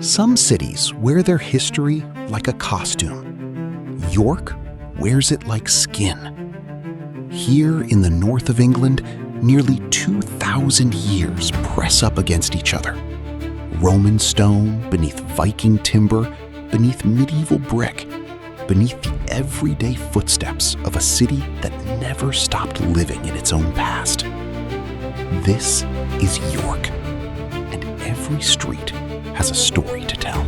Some cities wear their history like a costume. York wears it like skin. Here in the north of England, nearly 2,000 years press up against each other. Roman stone beneath Viking timber, beneath medieval brick, beneath the everyday footsteps of a city that never stopped living in its own past. This is York, and every street has a story to tell.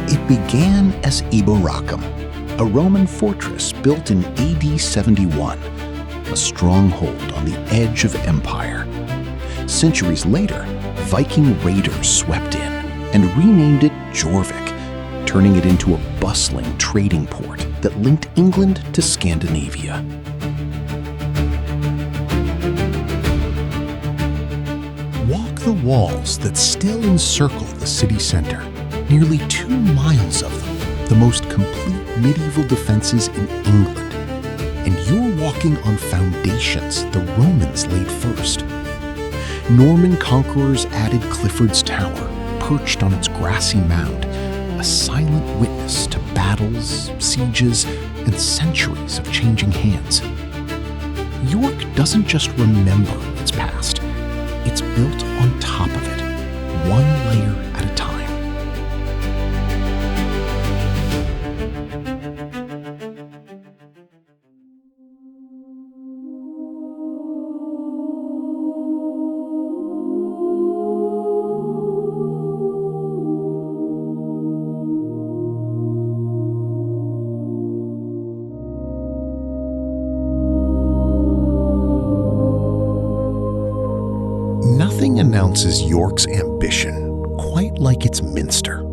It began as Eboracum, a Roman fortress built in AD 71, a stronghold on the edge of empire. Centuries later, Viking raiders swept in and renamed it Jorvik, turning it into a bustling trading port that linked England to Scandinavia. Walk the walls that still encircle the city center, nearly 2 miles of them, the most complete medieval defenses in England. And you're walking on foundations the Romans laid first. Norman conquerors added Clifford's tower, perched on its grassy mound, a silent witness to battles, sieges, and centuries of changing hands. York doesn't just remember its past, it's built on top of it, one layer at a time. Nothing announces York's ambition quite like its Minster.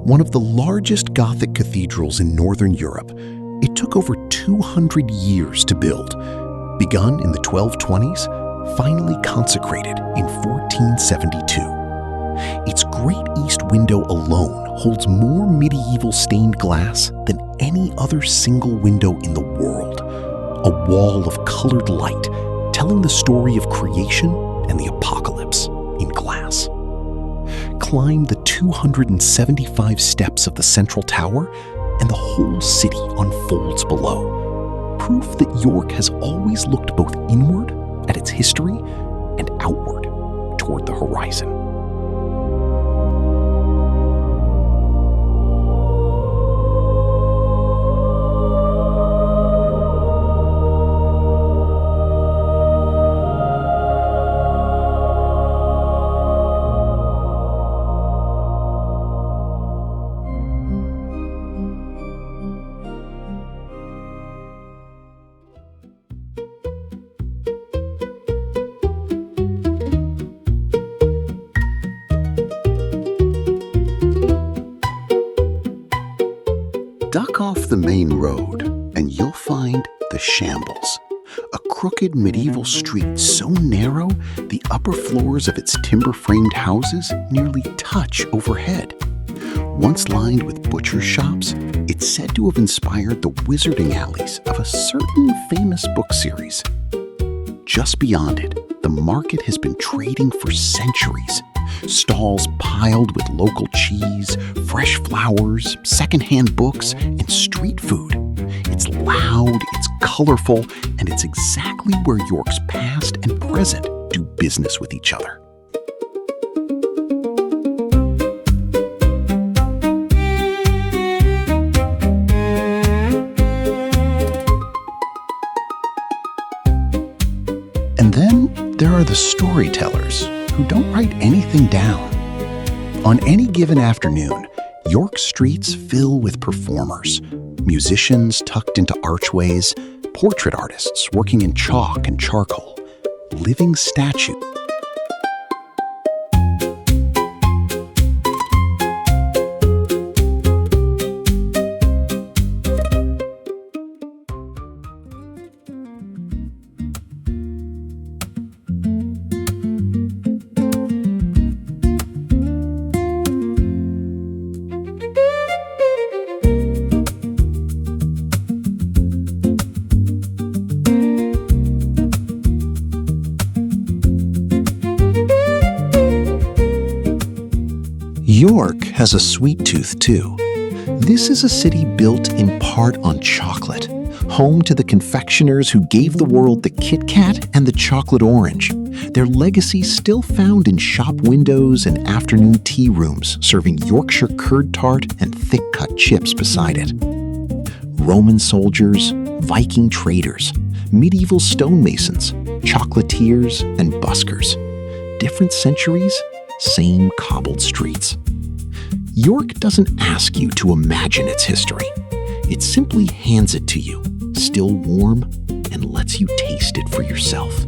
One of the largest Gothic cathedrals in Northern Europe, it took over 200 years to build. Begun in the 1220s, finally consecrated in 1472. Its Great East window alone holds more medieval stained glass than any other single window in the world. A wall of colored light telling the story of creation and the apocalypse in glass. Climb the 275 steps of the central tower, and the whole city unfolds below. Proof that York has always looked both inward at its history and outward toward the horizon. Duck off the main road, and you'll find the Shambles, a crooked medieval street so narrow the upper floors of its timber-framed houses nearly touch overhead. Once lined with butcher shops, it's said to have inspired the wizarding alleys of a certain famous book series. Just beyond it, the market has been trading for centuries. Stalls piled with local cheese, fresh flowers, secondhand books, and street food. It's loud, it's colorful, and it's exactly where York's past and present do business with each other. And then there are the storytellers who don't write anything down. On any given afternoon, York streets fill with performers, musicians tucked into archways, portrait artists working in chalk and charcoal, living statues. York has a sweet tooth too. This is a city built in part on chocolate, home to the confectioners who gave the world the Kit Kat and the chocolate orange. Their legacy still found in shop windows and afternoon tea rooms serving Yorkshire curd tart and thick-cut chips beside it. Roman soldiers, Viking traders, medieval stonemasons, chocolatiers, and buskers. Different centuries, same cobbled streets. York doesn't ask you to imagine its history. It simply hands it to you, still warm, and lets you taste it for yourself.